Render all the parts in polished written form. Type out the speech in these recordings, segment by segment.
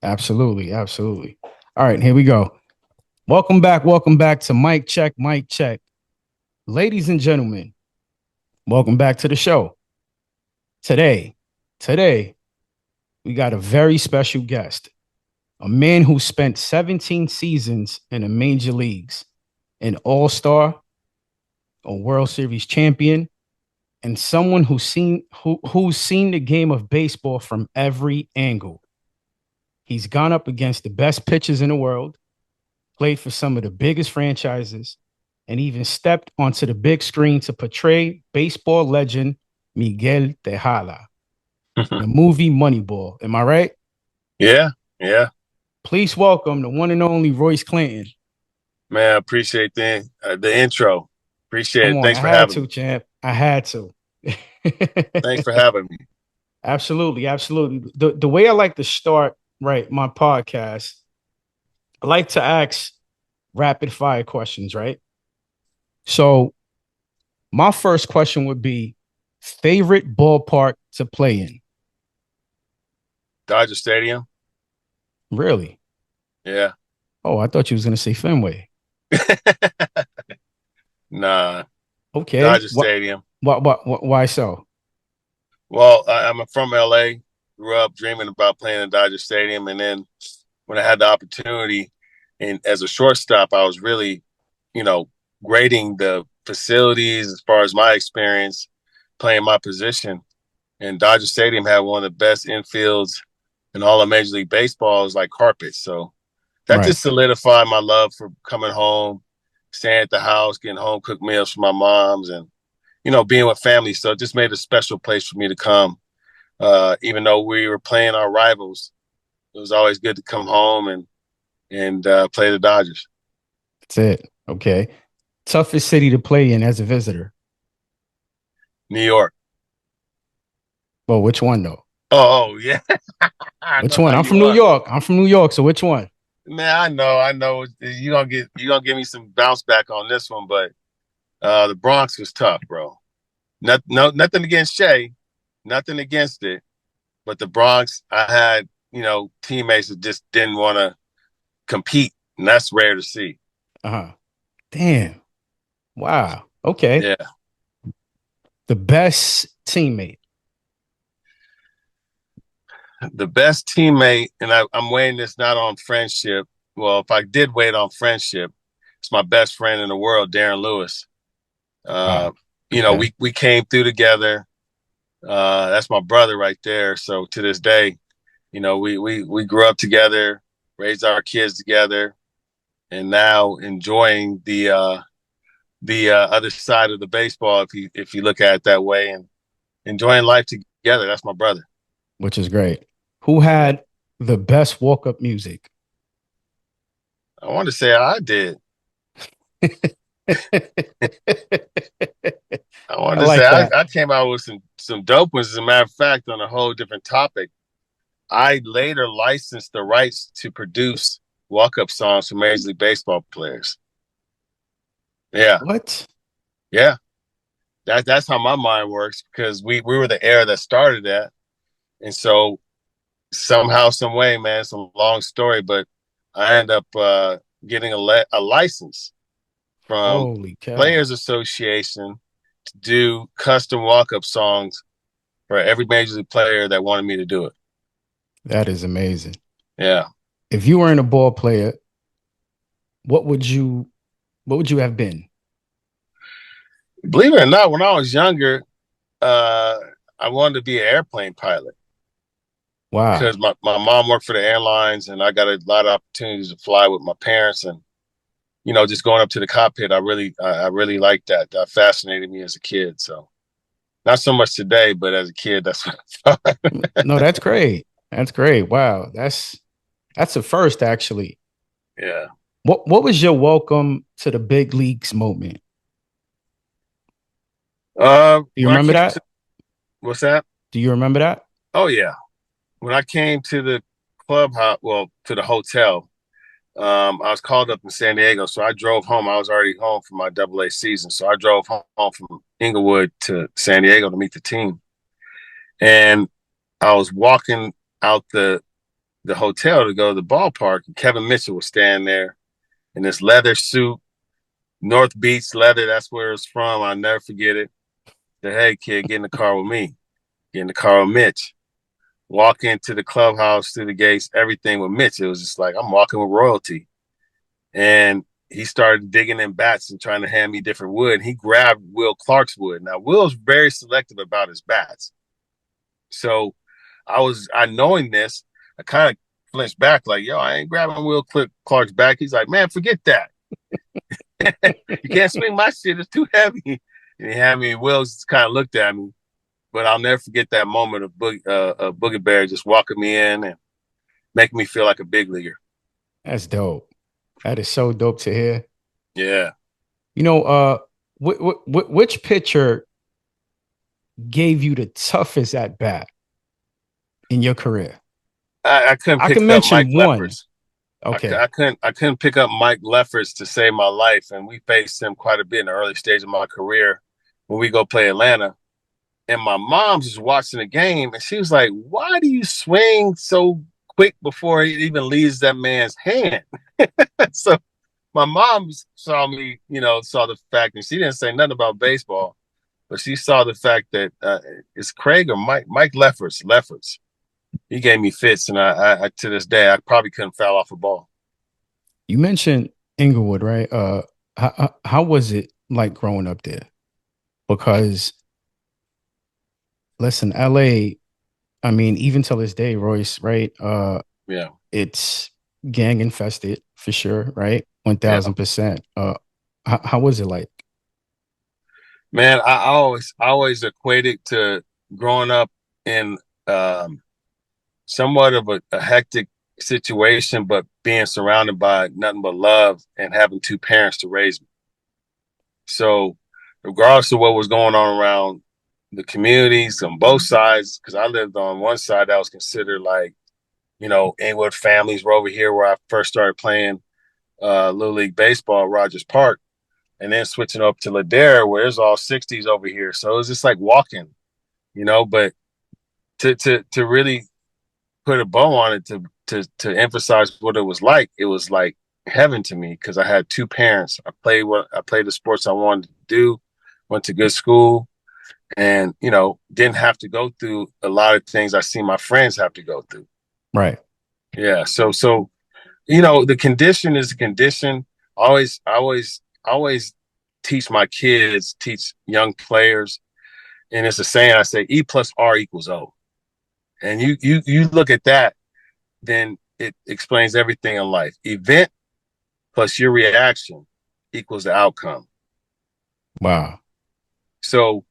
Absolutely, absolutely. All right, here we go. Welcome back to Mic Check. Ladies and gentlemen, welcome back to the show. Today, today, we got a very special guest, a man who spent 17 seasons in the major leagues, an all-star, a World Series champion, and someone who's seen the game of baseball from every angle. He's gone up against the best pitchers in the world, played for some of the biggest franchises, and even stepped onto the big screen to portray baseball legend Miguel Tejada in the movie Moneyball. Am I right? Yeah, yeah, Please welcome the one and only Royce Clayton. man. I appreciate the intro. Appreciate Come it. on, Thanks I for had having to, me. champ. I had to. Thanks for having me. Absolutely, absolutely. The way I like to start, right, my podcast, I like to ask rapid fire questions, right? So my first question would be favorite ballpark to play in. Dodger Stadium. Really? Yeah. Oh, I thought you was gonna say Fenway. Nah, Okay. Dodger Stadium. Why so? Well, I'm from LA. Grew up dreaming about playing in Dodger Stadium, and then when I had the opportunity, and as a shortstop, I was really, you know, grading the facilities as far as my experience playing my position. And Dodger Stadium had one of the best infields in all of Major League Baseball. Is like carpet. So that Right. just solidified my love for coming home, staying at the house, getting home cooked meals for my moms, and being with family. So it just made a special place for me to come. Even though we were playing our rivals, it was always good to come home and play the Dodgers. That's it. Okay. Toughest city to play in as a visitor. New York. Well, which one though? Oh yeah, I Which know one? how I'm you from New are, York. I'm from New York. So which one? man. I know. You gonna give me some bounce back on this one, but the Bronx was tough, bro. Nothing against Shea, nothing against it. But the Bronx, I had, teammates that just didn't want to compete, and that's rare to see. Uh-huh. Damn. Wow. Okay. Yeah. The best teammate. The best teammate, and I'm weighing this not on friendship. Well, if I did weigh it on friendship, it's my best friend in the world, Darren Lewis. Wow. Uh, Okay. we came through together. That's my brother right there. So to this day, we grew up together, raised our kids together, and now enjoying the other side of the baseball, if you look at it that way, and enjoying life together. That's my brother. Which is great. Who Yeah. had the best walk-up music? I want to say I did. I I wanted to say like I, that. I came out with some dope ones. As a matter of fact, on a whole different topic, I later licensed the rights to produce walk-up songs for Major League Baseball players. Yeah, What? yeah. That's how my mind works because we were the era that started that, and so somehow, some way, man, it's a long story, but I end up getting a license from Holy cow. Players Association to do custom walk-up songs for every major league player that wanted me to do it. That is amazing. Yeah. If you weren't a ball player, what would you what would you have been? Believe it or not, when I was younger, uh, I wanted to be an airplane pilot because Wow. my mom worked for the airlines and I got a lot of opportunities to fly with my parents and just going up to the cockpit. I really liked that. That fascinated me as a kid. So not so much today, but as a kid, that's what I thought. No, that's great. That's great. Wow. That's a first actually. Yeah. What was your welcome to the big leagues moment? Do you When I remember came to that? what's that? Do you remember that? Oh yeah. When I came to the clubhouse, well, to the hotel, I was called up in San Diego, so I drove home. I was already home for my Double A season, so I drove home from Inglewood to San Diego to meet the team. And I was walking out the hotel to go to the ballpark. And Kevin Mitchell was standing there in this leather suit, North Beach leather. That's where it's from. I'll never forget it. Said, "Hey, kid, get in the car with me. Get in the car with Mitch." Walk into the clubhouse, through the gates, everything with Mitch. It was just like I'm walking with royalty. And he started digging in bats and trying to hand me different wood. And he grabbed Will Clark's wood. Now, Will's very selective about his bats. So I knowing this, I kind of flinched back like, yo, I ain't grabbing Will Clark's back. He's like, man, forget that. You can't swing my shit. It's too heavy. And he had me, Will just kind of looked at me. But I'll never forget that moment of Boogie Bear just walking me in and making me feel like a big leaguer. That's dope. That is so dope to hear. Yeah. You know, which pitcher gave you the toughest at bat in your career? I couldn't I pick can up Mike mention one. Leffers. Okay. I couldn't pick up Mike Leffers to save my life, and we faced him quite a bit in the early stage of my career when we go play Atlanta. And my mom's just watching the game, and she was like, "Why do you swing so quick before it even leaves that man's hand?" So my mom saw me, saw the fact, and she didn't say nothing about baseball, but she saw the fact that it's Craig or Mike Leffers. He gave me fits, and I to this day I probably couldn't foul off a ball. You mentioned Inglewood, right? How was it like growing up there? Because listen, LA, I mean, even till this day, Royce, right? Yeah, It's gang infested for sure, right? yeah, 1000%. How was it like? man. I always equated to growing up in somewhat of a hectic situation, but being surrounded by nothing but love and having two parents to raise me. So, regardless of what was going on around the communities on both sides, because I lived on one side that was considered like, Inglewood families were over here where I first started playing Little League Baseball at Rogers Park, and then switching up to Ladera where it's all 60s over here. So it was just like walking, but to really put a bow on it to emphasize what it was like heaven to me because I had two parents. I played the sports I wanted to do, went to good school, and didn't have to go through a lot of things I see my friends have to go through. Right. Yeah. So the condition is a condition. Always teach young players, and it's a saying I say E plus R equals O. And you look at that, then it explains everything in life. Event plus your reaction equals the outcome. Wow. So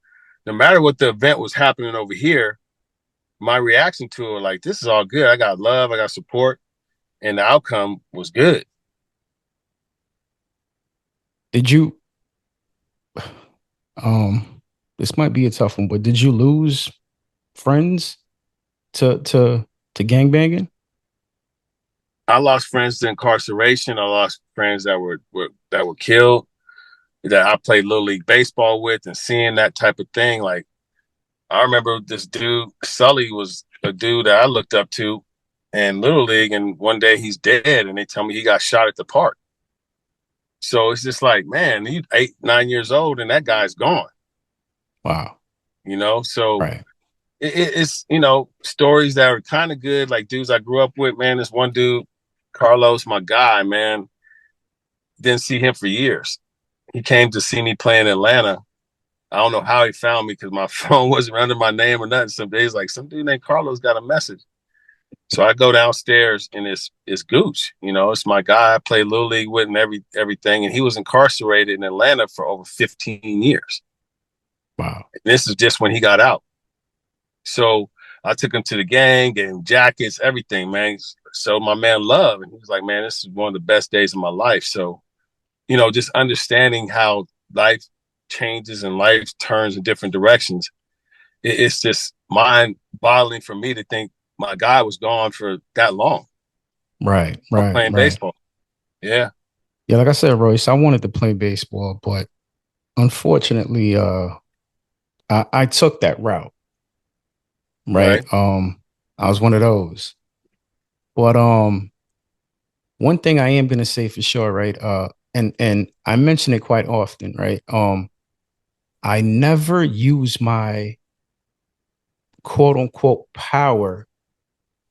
no matter what the event was happening over here, my reaction to it, like, this is all good. I got love, I got support, and the outcome was good. Did you this might be a tough one, but did you lose friends to gangbanging? I lost friends to incarceration. I lost friends that were killed, that I played Little League Baseball with, and seeing that type of thing. Like, I remember this dude, Sully, was a dude that I looked up to in Little League, and one day he's dead, and they tell me he got shot at the park. So it's just like, man, he's 8, 9 years old, and that guy's gone. Wow. So Right. it's stories that are kind of good, like dudes I grew up with. Man, this one dude, Carlos, my guy, man, didn't see him for years. He came to see me play in Atlanta. I don't know how he found me because my phone wasn't under my name or nothing. Some days, like, some dude named Carlos got a message. So I go downstairs, and it's Gooch. It's my guy. I played Little League with and everything. And he was incarcerated in Atlanta for over 15 years. Wow. And this is just when he got out. So I took him to the gang, gave him jackets, everything, man. So my man love. And he was like, man, this is one of the best days of my life. So, just understanding how life changes and life turns in different directions. It's just mind boggling for me to think my guy was gone for that long. Right. I'm Right. playing Right. baseball. Yeah. Yeah, like I said, Royce, I wanted to play baseball, but unfortunately, I took that route. Right. Right. I was one of those. But one thing I am gonna say for sure, right? And I mention it quite often, right? I never use my quote unquote power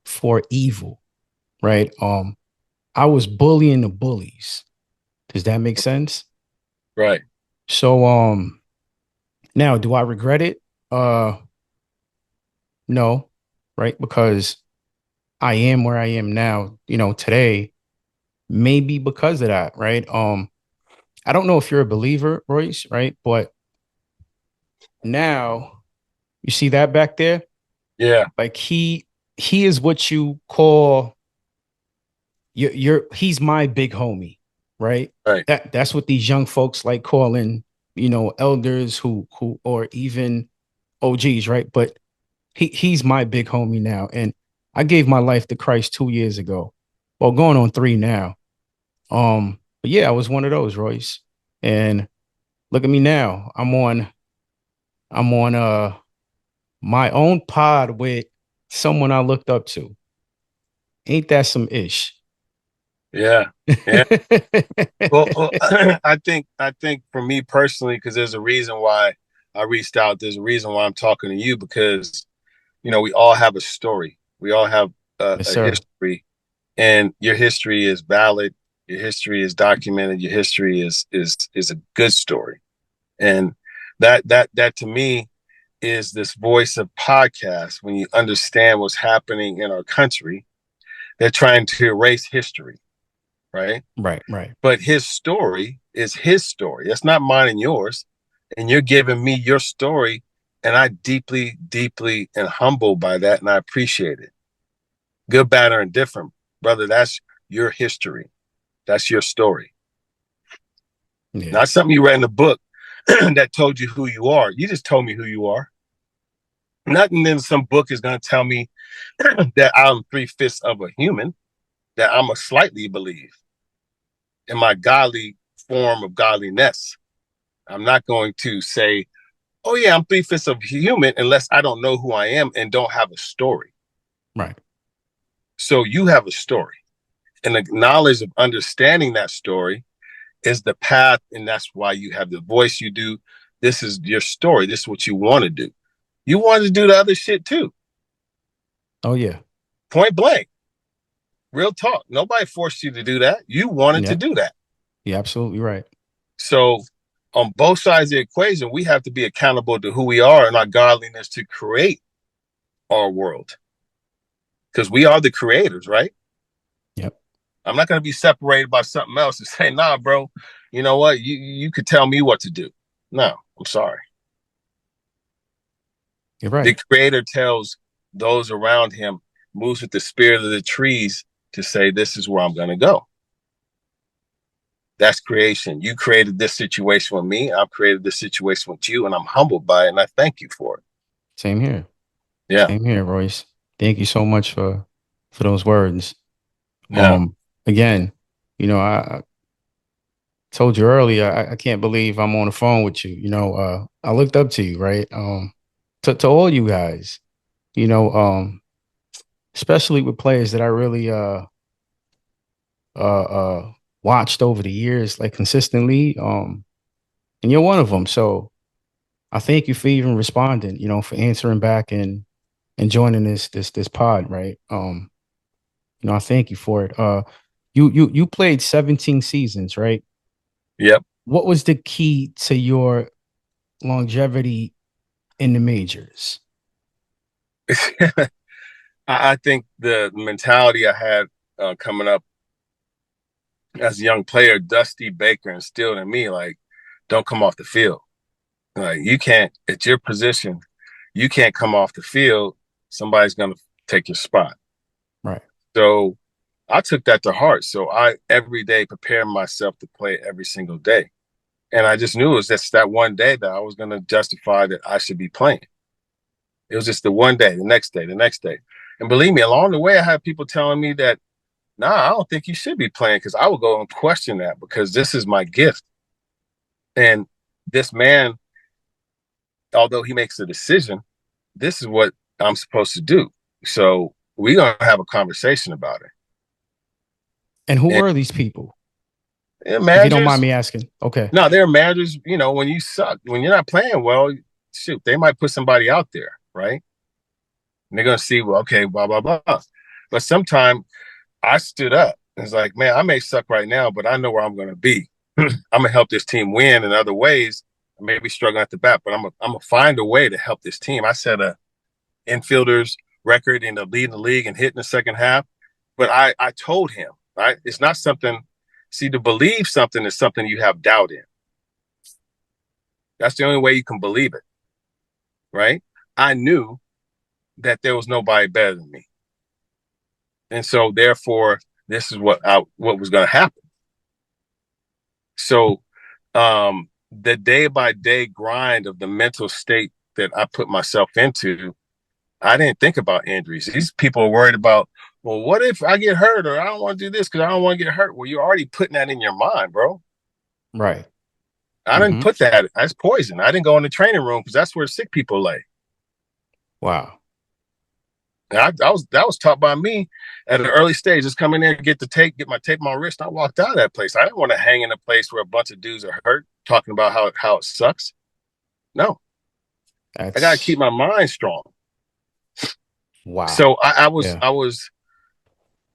for evil, right? I was bullying the bullies. Does that make sense? Right. So now do I regret it? No, right? Because I am where I am now, today, maybe because of that, right? I don't know if you're a believer, Royce, right? But now you see that back there? Yeah. Like he is what you call he's my big homie, right? Right. That's what these young folks like calling, elders who or even OGs, right? But he's my big homie now. And I gave my life to Christ 2 years ago. Well, going on 3 now. But yeah, I was one of those, Royce. And look at me now. I'm on my own pod with someone I looked up to. Ain't that some ish? Yeah. Yeah. Well, I think for me personally, because there's a reason why I reached out. There's a reason why I'm talking to you because we all have a story. We all have Yes, a sir. history, and your history is valid. Your history is documented. Your history is a good story, and that to me is this voice of podcast. When you understand what's happening in our country, they're trying to erase history, right? Right, right. But his story is his story. That's not mine and yours. And you're giving me your story. And I deeply, deeply and humbled by that. And I appreciate it. Good, bad, or indifferent, brother. That's your history. That's your story. Yeah. Not something you read in a book that told you who you are. You just told me who you are. Nothing in some book is going to tell me that I'm 3/5 of a human, that I'm a slightly believe in my godly form of godliness. I'm not going to say, oh, yeah, I'm 3/5 of human unless I don't know who I am and don't have a story. Right. So you have a story. And the knowledge of understanding that story is the path. And that's why you have the voice you do. This is your story. This is what you want to do. You wanted to do the other shit too. Oh yeah. Point blank. Real talk. Nobody forced you to do that. You wanted to Yeah. do that. You're absolutely right. So on both sides of the equation, we have to be accountable to who we are and our godliness to create our world. Because we are the creators, right? Yep. I'm not going to be separated by something else and say, nah, bro, you know what? You could tell me what to do. No, I'm sorry. You're The right. creator tells those around him, moves with the spirit of the trees to say, this is where I'm going to go. That's creation. You created this situation with me. I've created this situation with you, and I'm humbled by it, and I thank you for it. Same here. Yeah. Same here, Royce. Thank you so much for those words. Yeah. Again, I told you earlier, I can't believe I'm on the phone with you. I looked up to you, right? To all you guys, you know, um, especially with players that I really watched over the years, like consistently. And you're one of them. So I thank you for even responding, for answering back and joining this pod, right? I thank you for it. You played 17 seasons, right? Yep. What was the key to your longevity in the majors? I think the mentality I had coming up as a young player, Dusty Baker instilled in me, like, don't come off the field. Like, you can't, at your position, you can't come off the field. Somebody's going to take your spot. Right. So I took that to heart. So I every day prepared myself to play every single day. And I just knew it was just that one day that I was going to justify that I should be playing. It was just the one day, the next day, the next day. And believe me, along the way, I had people telling me that, nah, I don't think you should be playing, because I would go and question that, because this is my gift. And this man, although he makes a decision, this is what I'm supposed to do. So we're going to have a conversation about it. And who And were these people? If you don't mind managers, me asking. Okay. no, they're managers. When you suck, when you're not playing well, shoot, they might put somebody out there, right? And they're gonna see, well, okay, blah blah blah. But sometimes I stood up. It's like, man, I may suck right now, but I know where I'm gonna be. I'm gonna help this team win in other ways. I may be struggling at the bat, but I'm gonna find a way to help this team. I set a infielders record in the leading the league and hitting the second half. But I told him, right? It's not something. See, to believe something is something you have doubt in. That's the only way you can believe it, right? I knew that there was nobody better than me, and so therefore, this is what was going to happen. So, the day by day grind of the mental state that I put myself into, I didn't think about injuries. These people are worried about, well, what if I get hurt or I don't want to do this because I don't want to get hurt? Well, you're already putting that in your mind, bro. Right. I didn't Mm-hmm. put that. That's poison. I didn't go in the training room because that's where sick people lay. Wow. And that was taught by me at an early stage. Just come in there, get my tape on my wrist. I walked out of that place. I didn't want to hang in a place where a bunch of dudes are hurt, talking about how it sucks. No, I got to keep That's my mind strong. wow. So I was Yeah. I was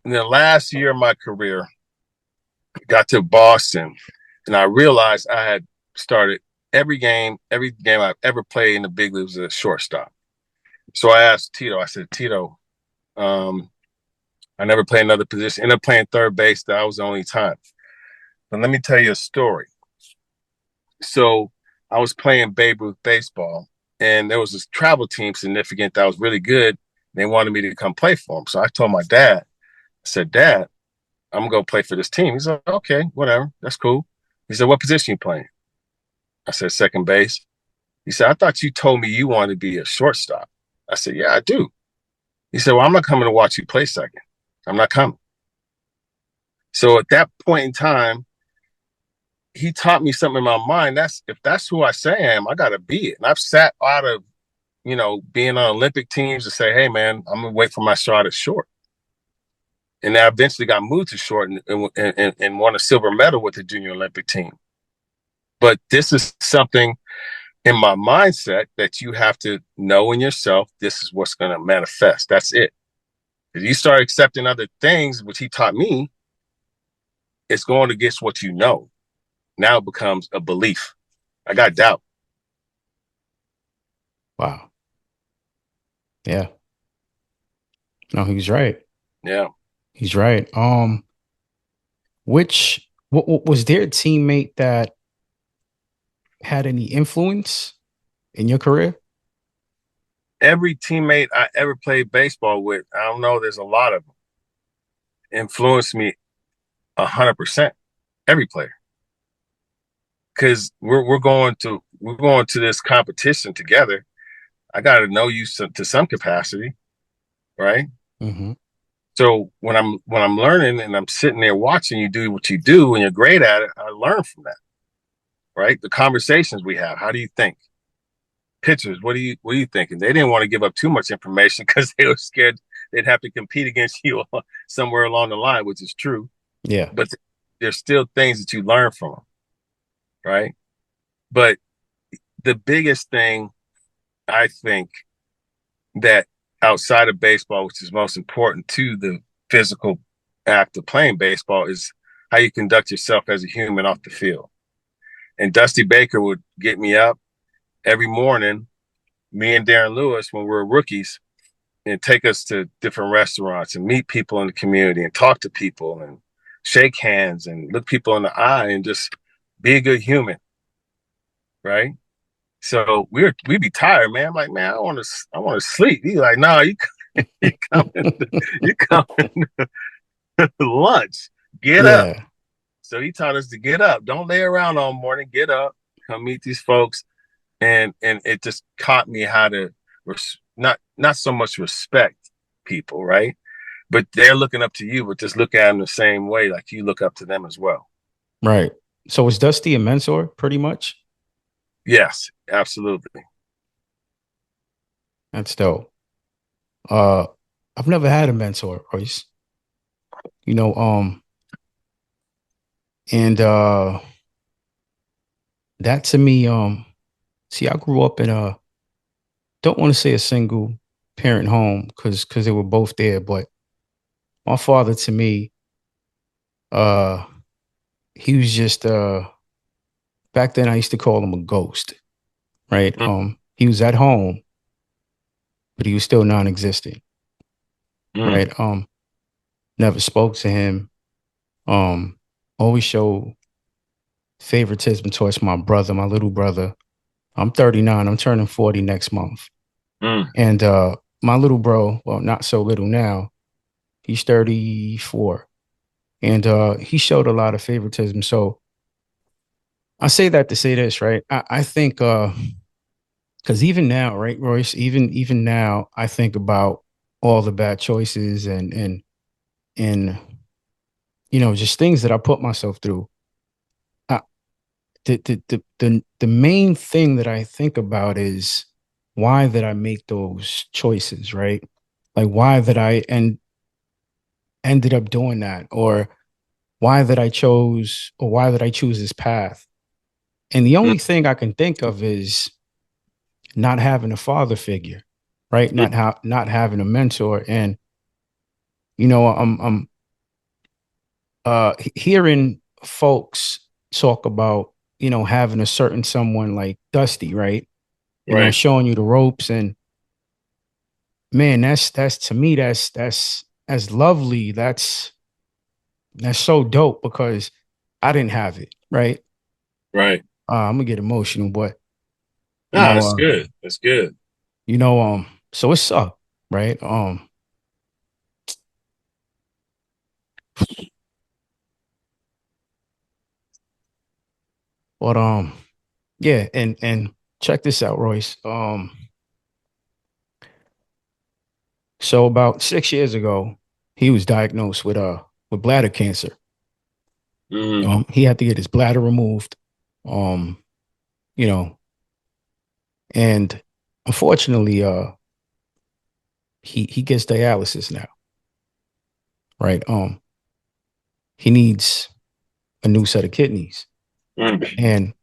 in the last year of my career, got to Boston, and I realized I had started every game I've ever played in the big leagues as a shortstop. So I asked Tito. I said, Tito, I never played another position. Ended up playing third base. That was the only time. But let me tell you a story. So I was playing Babe Ruth baseball, and there was this travel team significant that was really good. They wanted me to come play for them. So I told my dad, I said, Dad, I'm going to go play for this team. He's like, okay, whatever. That's cool. He said, what position you playing? I said, second base. He said, I thought you told me you wanted to be a shortstop. I said, yeah, I do. He said, well, I'm not coming to watch you play second. I'm not coming. So at that point in time, he taught me something in my mind. If that's who I say I am, I got to be it. And I've sat out of, being on Olympic teams to say, hey, man, I'm going to wait for my shot at short. And I eventually got moved to short and won a silver medal with the junior Olympic team. But this is something in my mindset that you have to know in yourself. This is what's going to manifest. That's it. If you start accepting other things, which he taught me, it's going against what you know. Now it becomes a belief. I got doubt. Wow. Yeah. No, he's right. Yeah. He's right. What was there a teammate that had any influence in your career? Every teammate I ever played baseball with, I don't know, there's a lot of them, influenced me 100%. Every player, because we're going to this competition together. I got to know you to some capacity, right? Mm-hmm. So when I'm learning and I'm sitting there watching you do what you do and you're great at it, I learn from that, right? The conversations we have. How do you think? Pitchers, what are you thinking? They didn't want to give up too much information because they were scared they'd have to compete against you somewhere along the line, which is true. Yeah. But there's still things that you learn from them, right? But the biggest thing I think that outside of baseball, which is most important to the physical act of playing baseball, is how you conduct yourself as a human off the field. And Dusty Baker would get me up every morning, me and Darren Lewis, when we were rookies, and take us to different restaurants and meet people in the community and talk to people and shake hands and look people in the eye and just be a good human, right? So we'd be tired, man. I'm like, man, I want to sleep. He's like, no, you coming, you coming to lunch. Get up. Yeah. So he taught us to get up. Don't lay around all morning. Get up. Come meet these folks. And it just taught me how to not so much respect people, right? But they're looking up to you, but just look at them the same way, like you look up to them as well. Right. So was Dusty a mentor pretty much? Yes, absolutely. That's dope. Uh, I've never had a mentor, Royce. You know, And that to me, see, I grew up in a, don't want to say a single parent home because they were both there, but my father to me, uh, he was just back then I used to call him a ghost, right? Mm, He was at home, but he was still non-existent, mm, right? Never spoke to him. Um, always showed favoritism towards my brother, my little brother. I'm 39. I'm turning 40 next month. mm. And my little bro, well, not so little now, he's 34. And he showed a lot of favoritism. So I say that to say this, right? I think because even now, right, Royce, even now, I think about all the bad choices and just things that I put myself through. I, the main thing that I think about is why did I make those choices, right? Like why did I ended up doing that, or why did I choose this path? And the Mm, only thing I can think of is not having a father figure, right? mm. Not having a mentor, and I'm hearing folks talk about having a certain someone like Dusty, right? Right, Showing you the ropes, and man, that's to me that's lovely. That's so dope because I didn't have it, right? right. I'm gonna get emotional, but you Ah, know, that's good. That's good. so it's up, right? But yeah, and check this out, Royce. So about 6 years ago, he was diagnosed with bladder cancer. Hmm. He had to get his bladder removed. Um, you know, and unfortunately, he gets dialysis now, right? He needs a new set of kidneys, Mm. and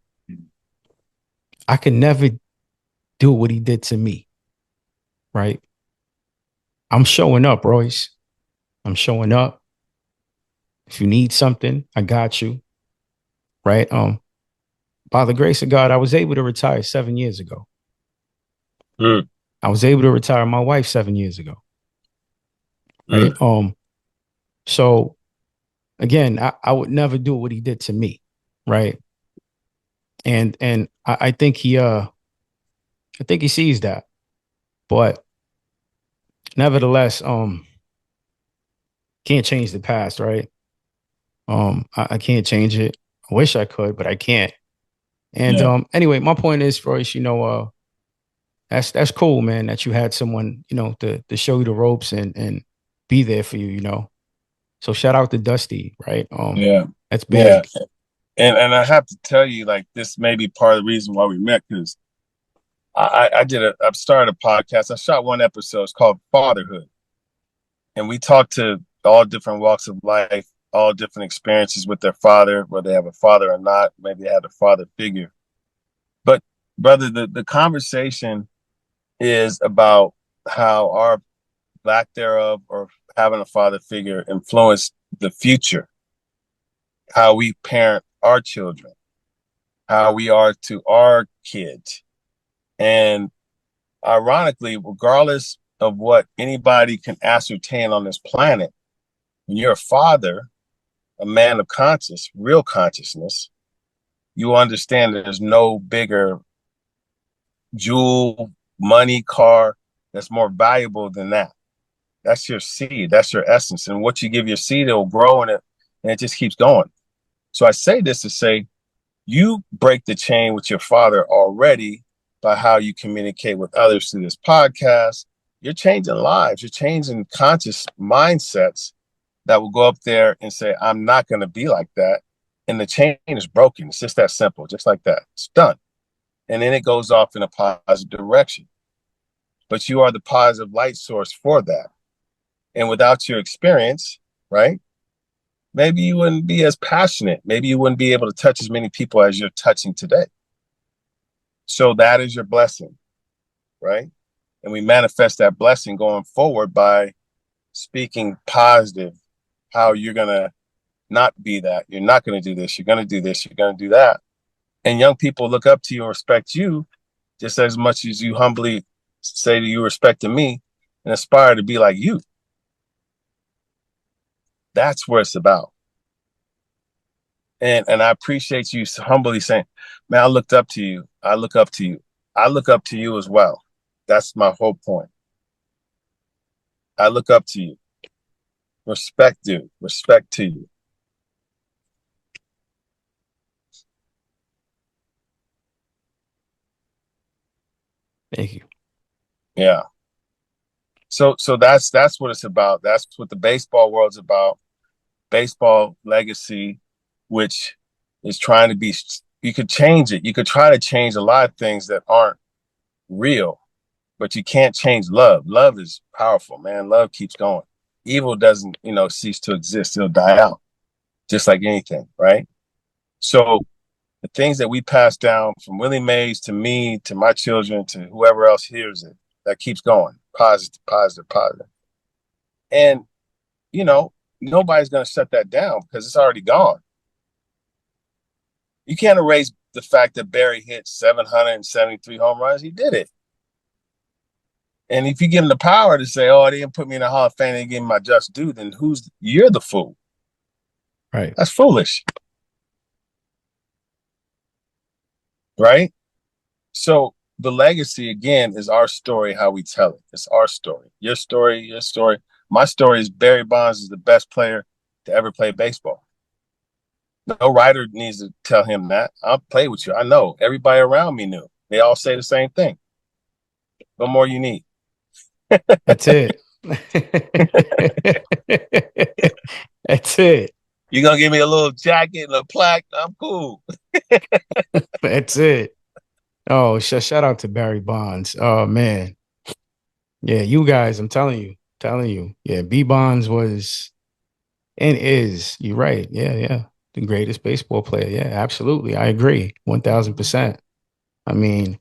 I can never do what he did to me, right? I'm showing up, Royce. I'm showing up. If you need something, I got you, right? By the grace of God, I was able to retire 7 years ago. Mm. I was able to retire my wife 7 years ago, right? Mm. So again, I would never do what he did to me, right? And I think he sees that, but nevertheless, can't change the past, right? I can't change it. I wish I could, but I can't. And Yeah, anyway, my point is, Royce, that's cool, man, that you had someone, to show you the ropes and be there for you, So shout out to Dusty, right? yeah, That's yeah. big. And I have to tell you, like, this may be part of the reason why we met because I've started a podcast. I shot one episode. It's called Fatherhood, and we talked to all different walks of life, all different experiences with their father, whether they have a father or not. Maybe they had a father figure. But brother, the conversation is about how our lack thereof or having a father figure influence the future, how we parent our children, how we are to our kids. And ironically, regardless of what anybody can ascertain on this planet, when you're a father, a man of conscious, real consciousness, you understand that there's no bigger jewel, money, car that's more valuable than that. That's your seed. That's your essence. And what you give your seed, it'll grow and it just keeps going. So I say this to say, you break the chain with your father already by how you communicate with others through this podcast. You're changing lives. You're changing conscious mindsets that will go up there and say, I'm not going to be like that. And the chain is broken. It's just that simple, just like that. It's done. And then it goes off in a positive direction. But you are the positive light source for that. And without your experience, right? maybe you wouldn't be as passionate. Maybe you wouldn't be able to touch as many people as you're touching today. So that is your blessing, right? And we manifest that blessing going forward by speaking positive, how you're going to not be that. You're not going to do this. You're going to do this. You're going to do that. And young people look up to you and respect you just as much as you humbly say that you respect me and aspire to be like you. That's what it's about. And I appreciate you humbly saying, man, I looked up to you. I look up to you. I look up to you as well. That's my whole point. I look up to you. Respect you. Respect to you. Thank you. Yeah. So that's what it's about. That's what the baseball world's about. Baseball legacy, which is trying to be, you could change it. You could try to change a lot of things that aren't real, but you can't change love. Love is powerful, man. Love keeps going. Evil doesn't, cease to exist. It'll die out just like anything, right? So the things that we pass down from Willie Mays to me, to my children, to whoever else hears it, that keeps going. Positive, positive, positive. And, nobody's going to shut that down because it's already gone. You can't erase the fact that Barry hit 773 home runs. He did it. And if you give him the power to say, "Oh, they didn't put me in the Hall of Fame, they gave me my just due," then you're the fool. Right. That's foolish. Right? So the legacy, again, is our story, how we tell it. It's our story. Your story, your story. My story is Barry Bonds is the best player to ever play baseball. No writer needs to tell him that. I'll play with you. I know. Everybody around me knew. They all say the same thing. What more you need? That's it. That's it. You're going to give me a little jacket and a plaque? I'm cool. That's it. Oh, shout out to Barry Bonds. Oh man. Yeah, you guys, I'm telling you. Yeah, B Bonds was and is, you're right. Yeah, yeah. The greatest baseball player. Yeah, absolutely. I agree. 1000%. I mean,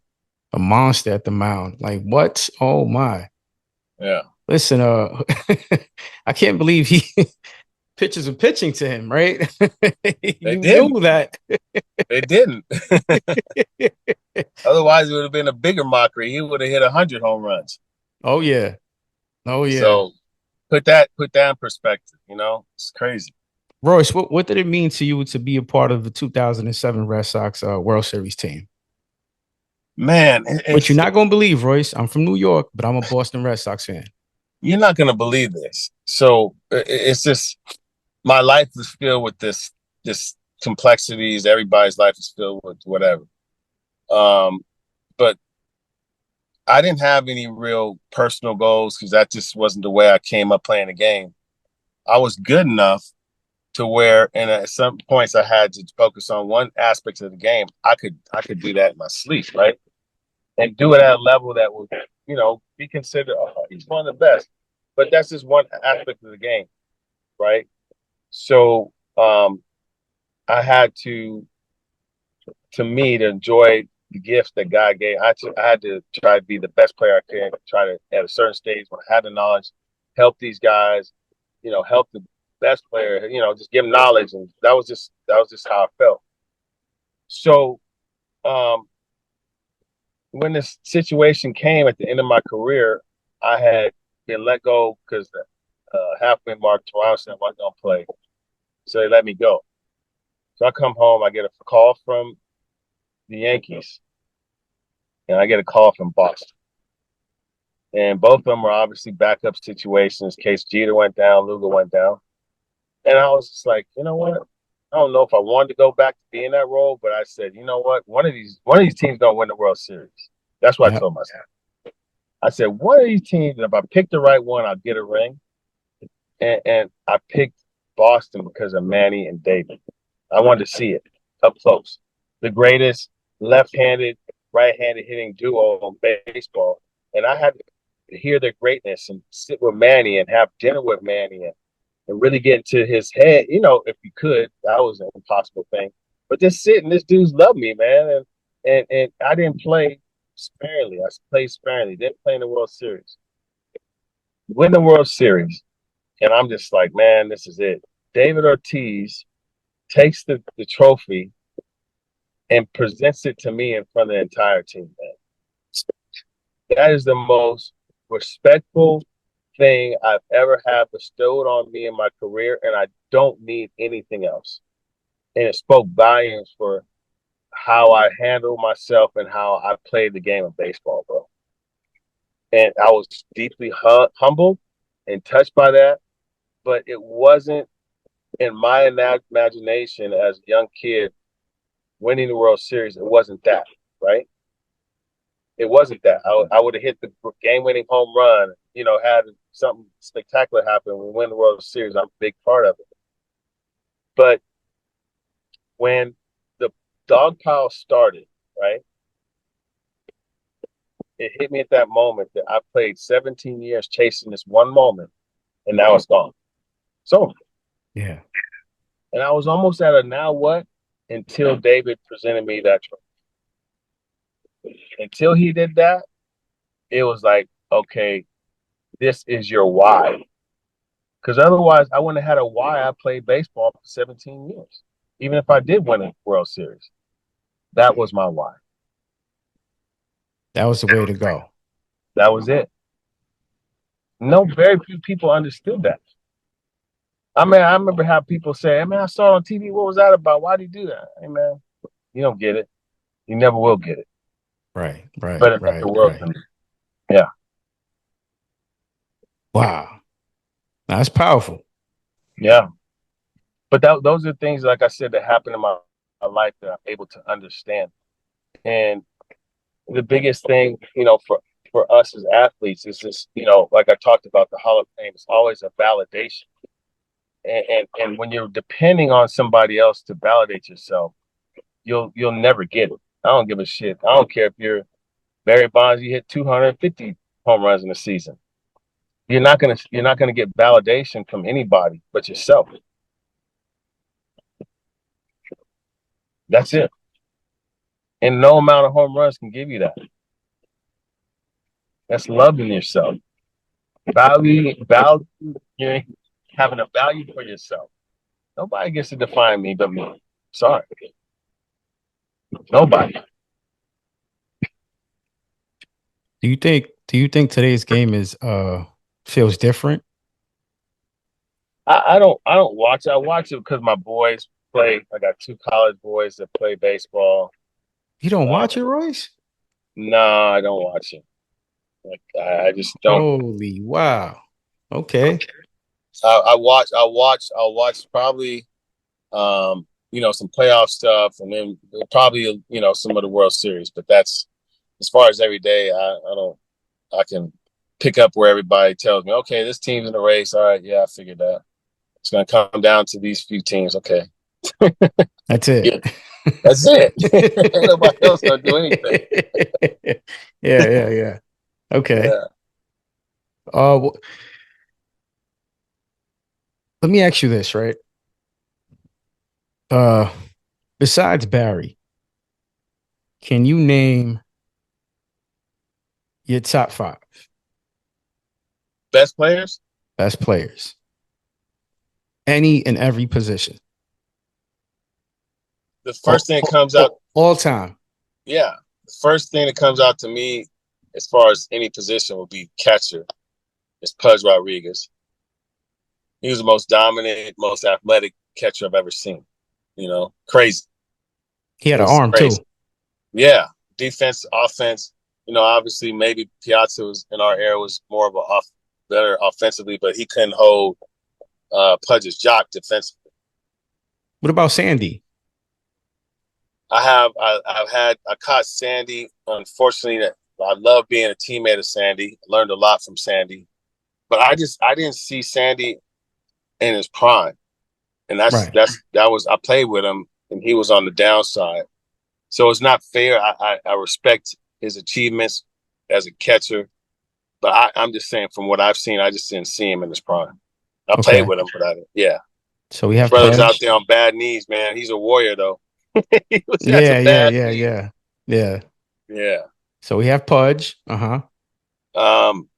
a monster at the mound. Like what? Oh my. Yeah. Listen, I can't believe he pitches are pitching to him, right? They You didn't. knew that. They didn't. Otherwise, it would have been a bigger mockery. He would have hit 100 home runs. Oh yeah. Oh yeah. So put that in perspective. It's crazy. Royce, what did it mean to you to be a part of the 2007 Red Sox World Series team? Man, But you're not gonna believe, Royce. I'm from New York, but I'm a Boston Red Sox fan. you're not going to believe this. So it's just my life is filled with this complexities. Everybody's life is filled with whatever. But I didn't have any real personal goals because that just wasn't the way I came up playing the game. I was good enough to where, and at some points, I had to focus on one aspect of the game. I could do that in my sleep, right, and do it at a level that would, be considered. Oh, he's one of the best. But that's just one aspect of the game, right? So I had to me, to enjoy the gifts that God gave. I had to try to be the best player I could. Try to, at a certain stage when I had the knowledge, help these guys. Help the best player. Just give them knowledge, and that was just how I felt. So when this situation came at the end of my career, I had been let go because the halfway mark, Toronto said I wasn't gonna play, so they let me go. So I come home, I get a call from the Yankees, and I get a call from Boston. And both of them were obviously backup situations. Case Jeter went down, Luger went down. And I was just like, you know what? I don't know if I wanted to go back to be in that role, but I said, you know what? One of these teams gonna win the World Series. That's what I Yeah. told myself. I said, one of these teams, if I pick the right one, I'll get a ring. And I picked Boston because of Manny and David. I wanted to see it up close. The greatest left-handed, right-handed hitting duo in baseball. And I had to hear their greatness and sit with Manny and have dinner with Manny and really get into his head. If you could, that was an impossible thing. But just sitting, this dude's loved me, man, and I didn't play sparingly. I played sparingly. Didn't play in the World Series. Win the World Series, and I'm just like, man, this is it. David Ortiz takes the trophy and presents it to me in front of the entire team, man. That is the most respectful thing I've ever had bestowed on me in my career, and I don't need anything else. And it spoke volumes for how I handle myself and how I played the game of baseball, bro. And I was deeply humbled and touched by that, but it wasn't in my imagination as a young kid winning the World Series. It wasn't that, right? It wasn't that. I would have hit the game-winning home run, had something spectacular happen. We win the World Series. I'm a big part of it. But when the dog pile started, right, it hit me at that moment that I played 17 years chasing this one moment, and now it's gone. So, yeah. And I was almost at a now what until David presented me that trophy. Until he did that, it was like, okay, this is your why. Because otherwise, I wouldn't have had a why I played baseball for 17 years. Even if I did win a World Series, that was my why. That was the way to go. That was it. No, very few people understood that. I mean, I remember how people say, hey, man, I saw it on TV. What was that about? Why did you do that? Hey, man, you don't get it. You never will get it. Right. But it meant the world to me. Yeah. Wow. That's powerful. Yeah. But those are things, like I said, that happen in my life that I'm able to understand. And the biggest thing, for us as athletes is this, like I talked about the Hall of Fame, it's always a validation. And when you're depending on somebody else to validate yourself, you'll never get it. I don't give a shit. I don't care if you're Barry Bonds, you hit 250 home runs in a season. You're not gonna get validation from anybody but yourself. That's it. And no amount of home runs can give you that. That's loving yourself. Value, having a value for yourself. Nobody gets to define me but me. Sorry. Nobody. Do you think today's game is feels different? I don't watch it. I watch it because my boys play. I got two college boys that play baseball. You don't watch it, Royce? No, I don't watch it. Like I just don't. Holy wow. Okay. I'll watch probably some playoff stuff, and then probably some of the World Series. But that's as far as every day. I don't. I can pick up where everybody tells me, okay, this team's in the race. All right, yeah, I figured that. It's going to come down to these few teams. Okay, that's it. Yeah, that's it. Ain't nobody else going to do anything. Yeah. Okay. Yeah. Let me ask you this, right? Besides Barry, can you name your top 5 best players? Best players. Any and every position. The first thing that comes out all time. Yeah. The first thing that comes out to me as far as any position would be catcher. It's Pudge Rodriguez. He was the most dominant, most athletic catcher I've ever seen. Crazy. He had an arm crazy too. Yeah. Defense, offense. Obviously maybe Piazza was in our era was more of better offensively, but he couldn't hold Pudge's jock defensively. What about Sandy? I caught Sandy. Unfortunately, I love being a teammate of Sandy. I learned a lot from Sandy, but I didn't see Sandy in his prime, and I played with him, and he was on the downside, so it's not fair. I respect his achievements as a catcher, but I'm just saying from what I've seen, I just didn't see him in his prime. I played Okay. with him, but yeah. So we His have brother's out Pudge. there on bad knees, man. He's a warrior, though. He had Yeah, some yeah, bad yeah, knees. yeah. Yeah. Yeah. So we have Pudge. Uh-huh. Um,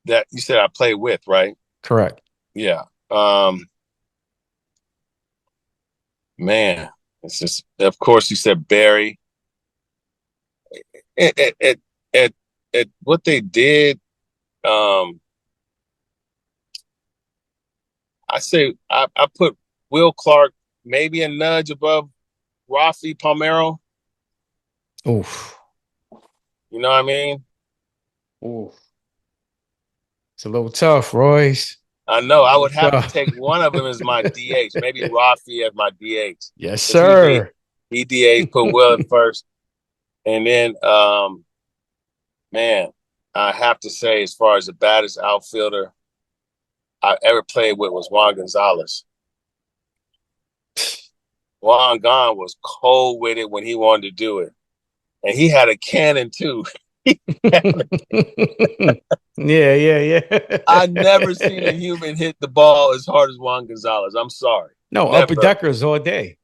that you said I played with, right? Correct. Yeah. Um, man, it's just, of course, you said Barry. At what they did, um, I put Will Clark maybe a nudge above Rafi Palmeiro. Oof. You know what I mean? Oof. It's a little tough, Royce. I know A I little would have to tough. take one of them as my DH, maybe Rafi as my DH, Yes, because sir. he DH put Will at first, and then man, I have to say as far as the baddest outfielder I ever played with was Juan Gonzalez. Juan Gon was cold with it when he wanted to do it, and he had a cannon too. Yeah, yeah, yeah. I never seen a human hit the ball as hard as Juan Gonzalez. I'm sorry, No, upper never. deckers all day.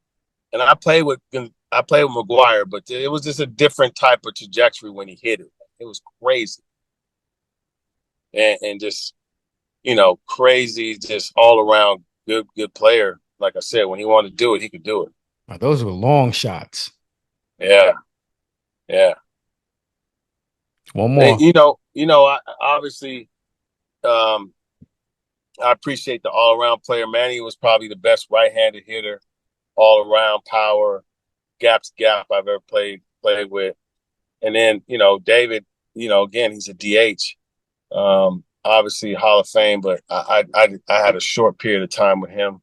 And I played with McGuire, but it was just a different type of trajectory when he hit it. It was crazy, and just crazy, just all around good player. Like I said, when he wanted to do it, he could do it. Now, those were long shots. Yeah, yeah. One And, more. obviously, um, I appreciate the all around player. Manny was probably the best right handed hitter, all around power, gap to gap I've ever played with. And then David, again he's a DH. Obviously Hall of Fame, but I had a short period of time with him,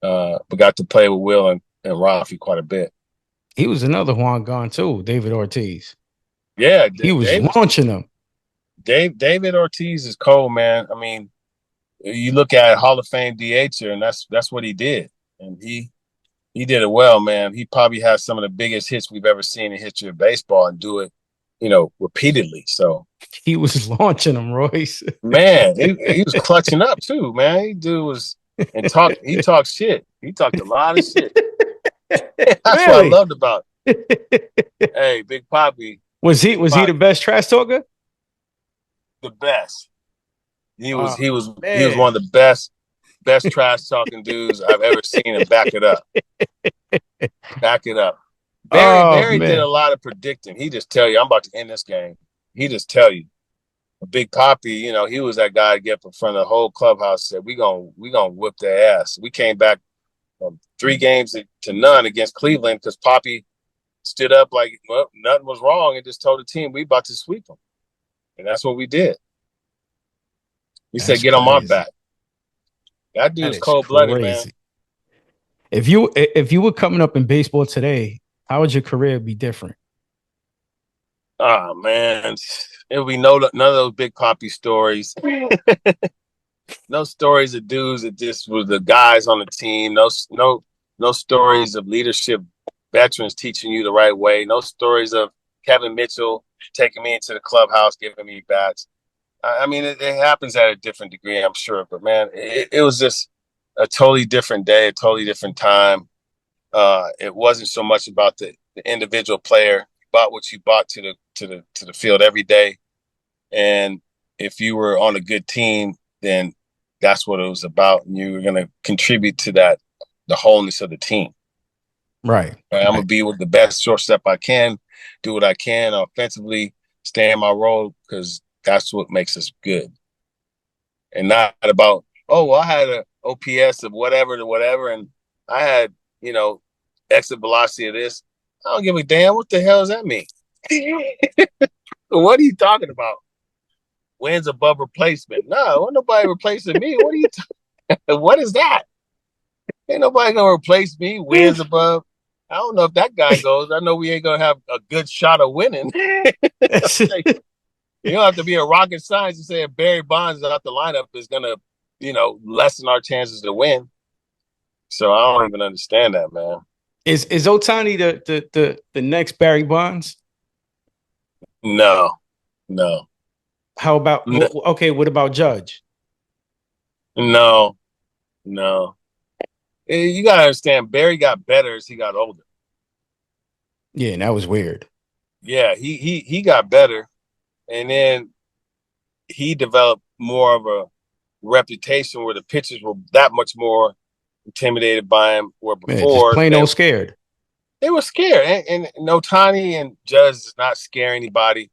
but got to play with Will and Rafi quite a bit. He was another Juan Gon too, David Ortiz. Yeah, He was launching them. David Ortiz is cold, man. I mean, you look at Hall of Fame DHer, and that's what he did, and he did it well, man. He probably has some of the biggest hits we've ever seen in history of baseball, and do it, repeatedly. So He was launching them, Royce. man, he was clutching up too, man. He dude was and talk. He talked shit. He talked a lot of shit. That's what I Really? loved about it. Hey, Big Poppy, Was he the best trash talker? the best. He was Oh he was he was man. one of the best trash talking dudes I've ever seen, and back it up. Back it up. Oh Barry did man. a lot of predicting. He just tell you, I'm about to end this game. He just tell you. Big Poppy, he was that guy to get up in front of the whole clubhouse. Said, "We gonna whip their ass." We came back from 3 games to none against Cleveland because Poppy stood up like, well, nothing was wrong, and just told the team we about to sweep them, and that's what we did. He said, That's "Get on my crazy. back." That That dude's is cold blooded, man. crazy. If you were coming up in baseball today, how would your career be different? Oh man, it would be none of those Big Poppy stories. No stories of dudes that just were the guys on the team. No stories of leadership veterans teaching you the right way. No stories of Kevin Mitchell taking me into the clubhouse, giving me bats. I mean, it happens at a different degree, I'm sure. But man, it was just a totally different day, a totally different time. It wasn't so much about the individual player. You bought what you bought to the field every day, and if you were on a good team, then that's what it was about. And you were going to contribute to that, the wholeness of the team. Right. I'm going to be with the best shortstop I can, do what I can offensively, stay in my role, because that's what makes us good. And not about, oh, well, I had an OPS of whatever to whatever, and I had, exit velocity of this. I don't give a damn. What the hell does that mean? What are you talking about? Wins above replacement. No, ain't nobody replacing me. What are you talking? What is that? Ain't nobody gonna replace me. Wins above. I don't know if that guy goes. I know we ain't gonna have a good shot of winning. You don't have to be a rocket science to say if Barry Bonds is out the lineup is gonna, lessen our chances to win. So I don't even understand that, man. Is Otani the next Barry Bonds? No, no. How about okay? What about Judge? No, no. You gotta understand, Barry got better as he got older. Yeah, and that was weird. Yeah, he got better, and then he developed more of a reputation where the pitchers were that much more intimidated by him. Where Yeah, just before plain old scared. they were scared, and Otani and Judge does not scare anybody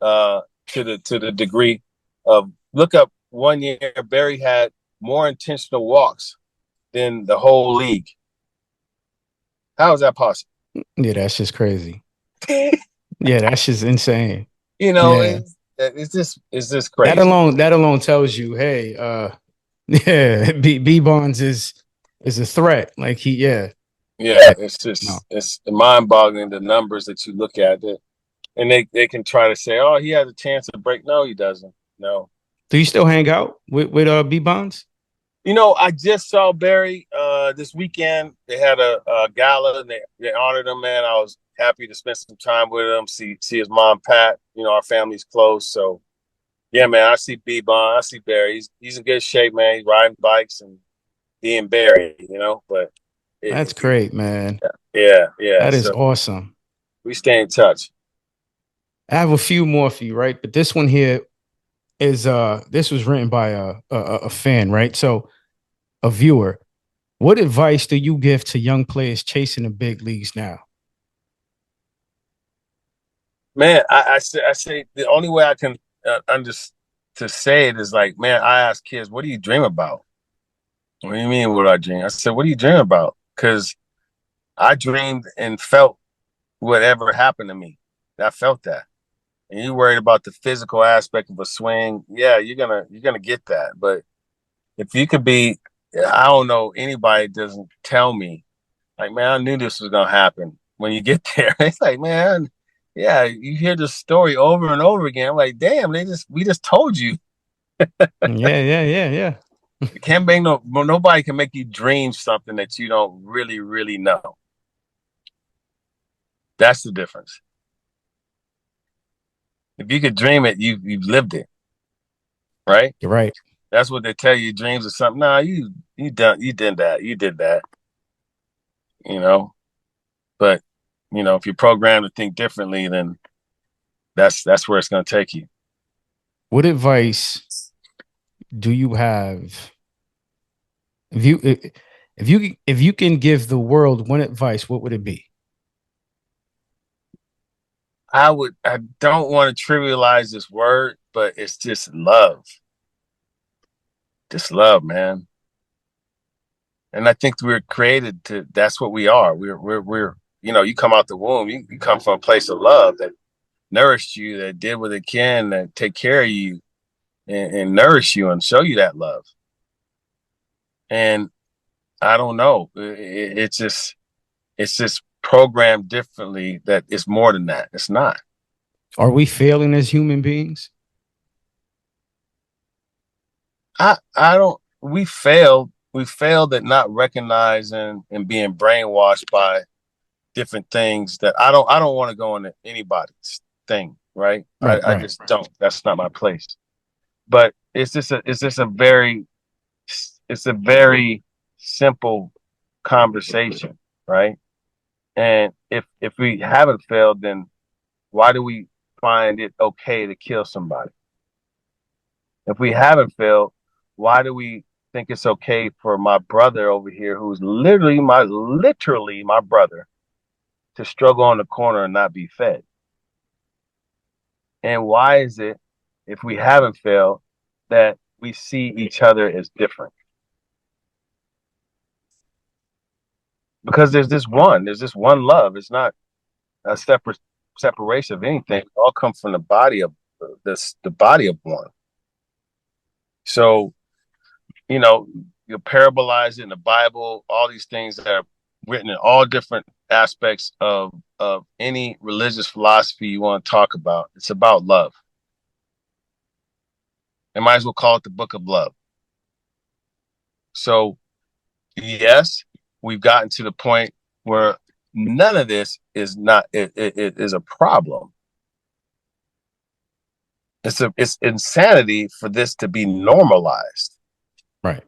to the degree of look up 1 year Barry had more intentional walks than the whole league. How is that possible? Yeah, that's just crazy. Yeah, that's just insane. You know, Yeah. it's just crazy. That alone tells you, hey, yeah, B Bonds is a threat. Like yeah. Yeah, No. it's mind boggling the numbers that you look at it, and they can try to say, oh, he has a chance to break. No, he doesn't. No. Do you still hang out with B Bonds? You know, I just saw Barry this weekend. They had a gala and they honored him, man. I was happy to spend some time with him, see his mom Pat. You know, our family's close. So yeah, man, I see B Bond, I see Barry. He's in good shape, man. He's riding bikes and being Barry, you know, but That's it great, man. yeah. That is So awesome. we stay in touch. I have a few more for you, right? But this one here is this was written by a fan, right? So a viewer. What advice do you give to young players chasing the big leagues now? Man, I say the only way I can to say it is like, man, I ask kids, what do you dream about? What do you mean, what do I dream? I said, what do you dream about? Because I dreamed and felt whatever happened to me. I felt that. And you worried about the physical aspect of a swing, yeah, you're gonna get that. But if you could be, I don't know anybody doesn't tell me like, man, I knew this was gonna happen. When you get there, it's like, man, yeah, you hear the story over and over again. I'm like, damn, we just told you. Yeah. It can't make nobody can make you dream something that you don't really know. That's the difference. If you could dream it, you've lived it, right? You're right. That's what they tell you. Dreams or something. Nah, you did that. You did that. You know, but if you're programmed to think differently, then that's where it's going to take you. What advice do you have if you can give the world one advice, what would it be? I don't want to trivialize this word, but it's just love. Just love, man. And I think we're created to, that's what we are. We're you come out the womb, you come from a place of love that nourished you, that did what it can, that take care of you and nourish you and show you that love. And I don't know. It's just programmed differently that it's more than that. It's not. Are we failing as human beings? I don't we failed at not recognizing and being brainwashed by different things that I don't want to go into anybody's thing, right? I Right. just don't. That's not my place. But it's a very simple conversation, right? And if we haven't failed, then why do we find it okay to kill somebody? If we haven't failed, why do we think it's okay for my brother over here, who's literally my brother, to struggle on the corner and not be fed? And why is it, if we haven't failed, that we see each other as different? Because there's this one love. It's not a separation of anything. It all comes from the body of the body of one. So you parabolize it in the Bible, all these things that are written in all different aspects of any religious philosophy you want to talk about. It's about love. I might as well call it the book of love. So yes, we've gotten to the point where none of this is not it is a problem. It's insanity for this to be normalized. Right.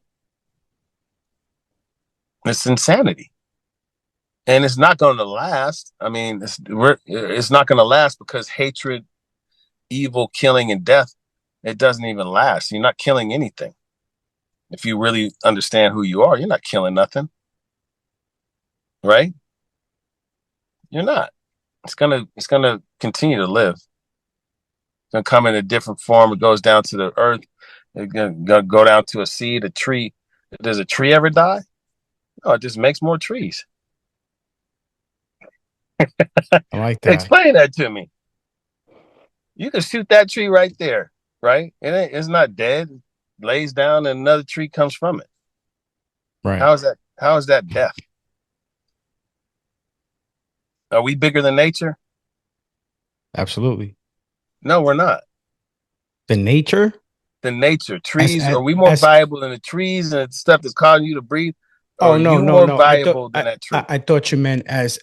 It's insanity. And it's not going to last. I mean, it's not going to last because hatred, evil, killing, and death, it doesn't even last. You're not killing anything. If you really understand who you are, you're not killing nothing, right? You're not. It's gonna continue to live. It's gonna come in a different form. It goes down to the earth. It's gonna go down to a seed, a tree. Does a tree ever die? No, it just makes more trees. I like that. Explain that to me. You can shoot that tree right there, right? It's not dead. It lays down and another tree comes from it. Right. How is that? How is that death? Are we bigger than nature? Absolutely. No, we're not. The nature Than nature, as trees. Are we more as valuable than the trees and the stuff that's causing you to breathe? Or oh are no, you no, more no. valuable than that tree? I thought you meant as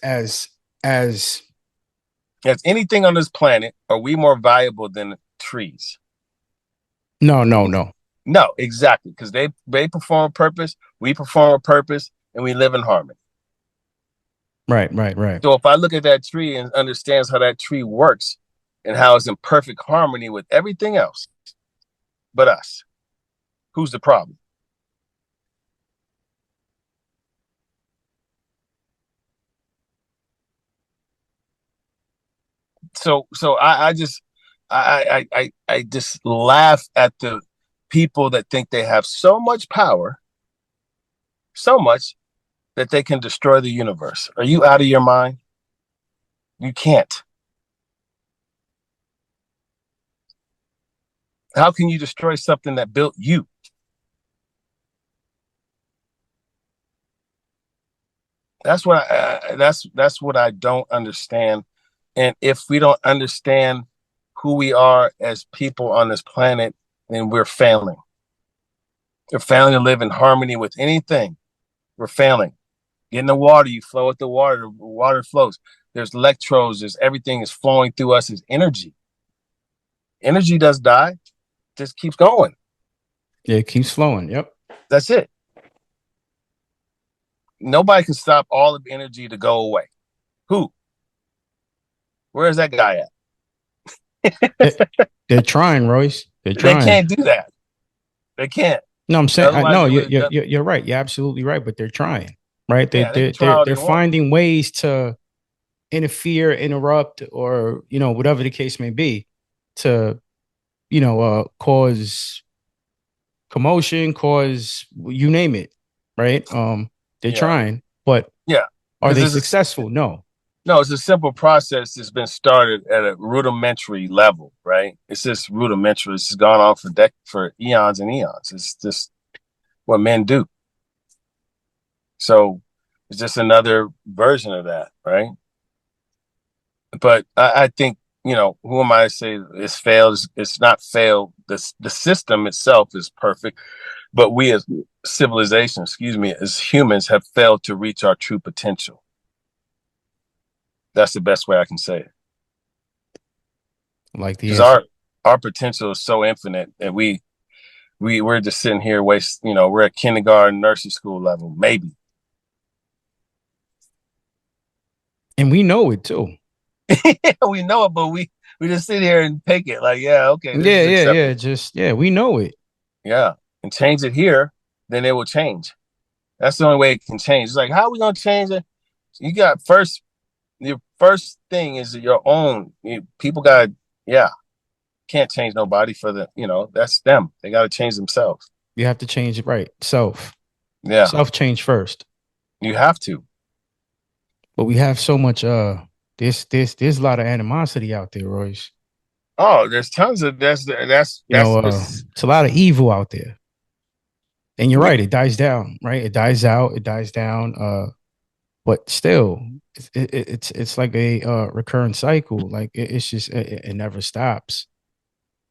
As anything on this planet, are we more valuable than trees? no, no, no. No, exactly. Because they perform a purpose, we perform a purpose, and we live in harmony. Right, right, right. So if I look at that tree and understands how that tree works and how it's in perfect harmony with everything else but us, who's the problem? So I just laugh at the people that think they have so much power, so much that they can destroy the universe. Are you out of your mind? You can't. How can you destroy something that built you? That's what I don't understand. And if we don't understand who we are as people on this planet, then we're failing. We're failing to live in harmony with anything. We're failing. Get in the water, you flow with the water flows. There's electrodes, there's everything is flowing through us as energy. Energy does die, just keeps going. Yeah, it keeps flowing. Yep. That's it. Nobody can stop all of energy to go away. Who? Where is that guy They, at? they're trying, Royce. They're They trying. can't do that. They can't. No, I'm saying Otherwise, no. they would You have done. you're right. You're absolutely right. But they're trying, right? Yeah, they can try all They're they want. finding ways to interfere, interrupt, or whatever the case may be, to cause commotion, cause you name it, right? They're Yeah, trying, but yeah. are Because they this is successful? No. no, it's a simple process that's been started at a rudimentary level, right? It's just rudimentary. It's just gone on for eons and eons. It's just what men do. So it's just another version of that, right? But I think who am I to say it's failed? It's not failed. The system itself is perfect, but we as civilization, excuse me, as humans have failed to reach our true potential. That's the best way I can say it. I like the Because answer. our potential is so infinite, and we're just sitting here waste. We're at kindergarten, nursery school level, maybe. And we know it too. We know it, but we just sit here and take it like, yeah, okay, this Yeah, is yeah, yeah. acceptable. Just yeah, we know it. Yeah, and change it here, then it will change. That's the only way it can change. It's like, how are we gonna change it? You got first. Your first thing is your own. People got, yeah, can't change nobody for the. That's them. They got to change themselves. You have to change it, right? Yeah, Self change first. you have to. But we have so much there's a lot of animosity out there, Royce. Oh, there's tons of that's what's It's a lot of evil out there. And you're we. right, it dies down, right? It dies out, it dies down. But still, it's like a recurrent cycle. Like it's just it never stops.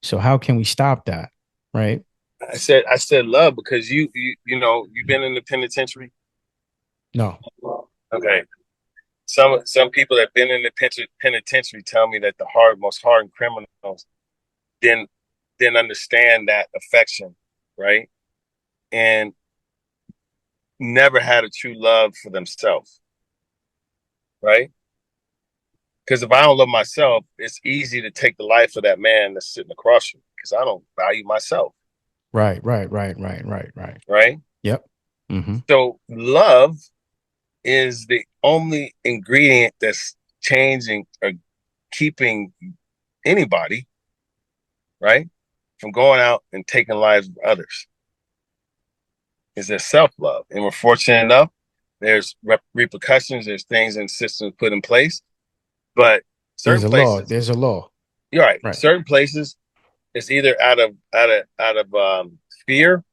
So how can we stop that? Right? I said love because you've been in the penitentiary. No. Okay, some people that have been in the penitentiary tell me that the most hardened criminals didn't didn't understand that affection, right? and never had a true love for themselves, right? Because if I don't love myself, it's easy to take the life of that man that's sitting across from me because I don't value myself, Right, right, right, right, right, right. right? Yep. Mm-hmm. So love is the only ingredient that's changing or keeping anybody, right, from going out and taking lives of others. Is there self-love? And we're fortunate enough, there's repercussions, there's things and systems put in place, but There's certain a law. places, There's a law. you're right, Right. certain places it's either out of fear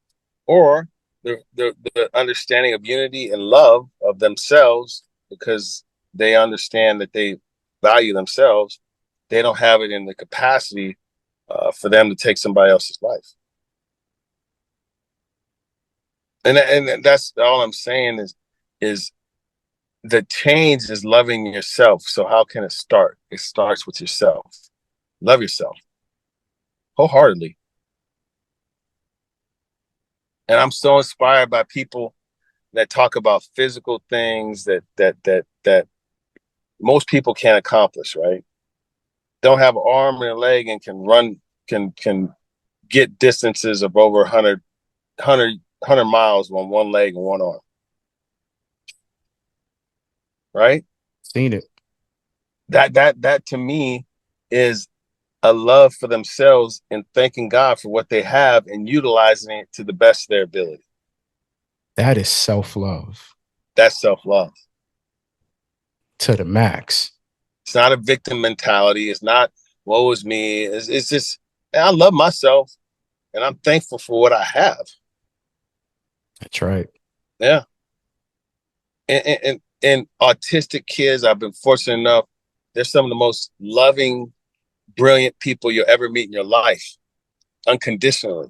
or the understanding of unity and love of themselves because they understand that they value themselves. They don't have it in the capacity for them to take somebody else's life. And that's all I'm saying is the change is loving yourself. So how can it start? It starts with yourself. Love yourself wholeheartedly. And I'm so inspired by people that talk about physical things that most people can't accomplish, right? Don't have an arm and a leg and can run, can get distances of over 100 miles on one leg and one arm, right? Seen it. That to me is a love for themselves and thanking God for what they have and utilizing it to the best of their ability. That is self-love That's self-love. to the max. It's not a victim mentality. It's not woe is me. It's just I love myself and I'm thankful for what I have. That's right. Yeah. And autistic kids, I've been fortunate enough, they're some of the most loving, brilliant people you'll ever meet in your life, unconditionally.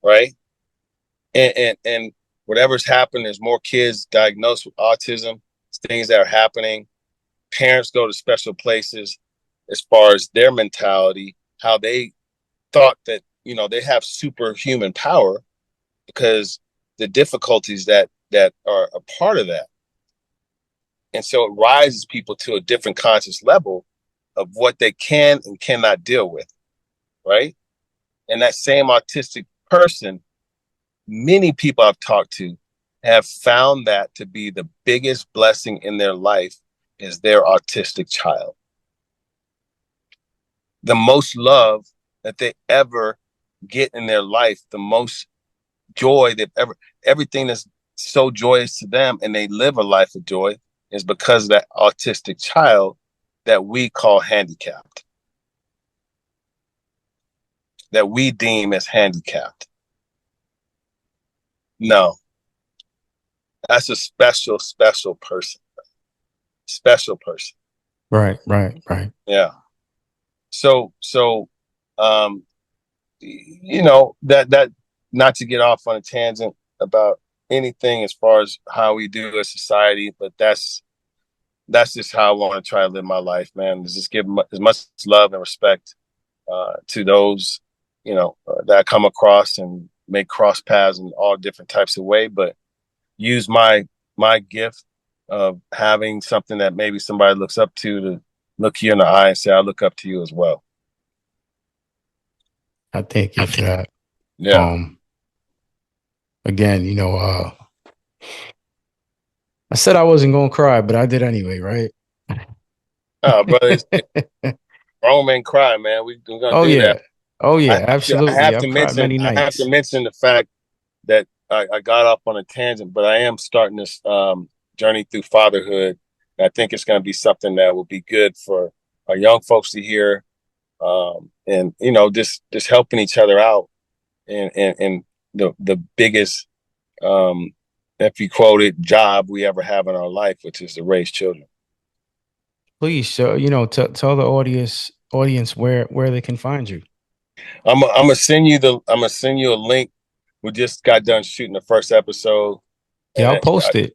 Right. And whatever's happened, there's more kids diagnosed with autism, things that are happening. Parents go to special places as far as their mentality, how they thought that, they have superhuman power because the difficulties that are a part of that. And so it rises people to a different conscious level of what they can and cannot deal with, right? And that same autistic person, many people I've talked to have found that to be the biggest blessing in their life is their autistic child. The most love that they ever get in their life, the most joy they've ever, everything that's so joyous to them and they live a life of joy is because of that autistic child that we call handicapped, that we deem as handicapped. No, that's a special, special person. Special person. Right, right, right. Yeah. So that not to get off on a tangent about anything as far as how we do as society, but that's just how I want to try to live my life, man. Is just give as much love and respect to those, that I come across and make cross paths in all different types of way, but use my gift of having something that maybe somebody looks up to look you in the eye and say, I look up to you as well. I thank you for that. Yeah. Again, I said I wasn't gonna cry, but I did anyway, right? Oh, brother, grown men cry, man. We're gonna Oh do that. yeah. Oh I yeah, have to, I absolutely. have I've to cried mention many I have to nights. mention the fact that I got off on a tangent, but I am starting this journey through fatherhood. And I think it's going to be something that will be good for our young folks to hear, and just helping each other out. And the biggest, if you quoted, job we ever have in our life, which is to raise children. Please, so tell the audience where they can find you. I'm gonna send you a link. We just got done shooting the first episode, Yeah, and I'll post it.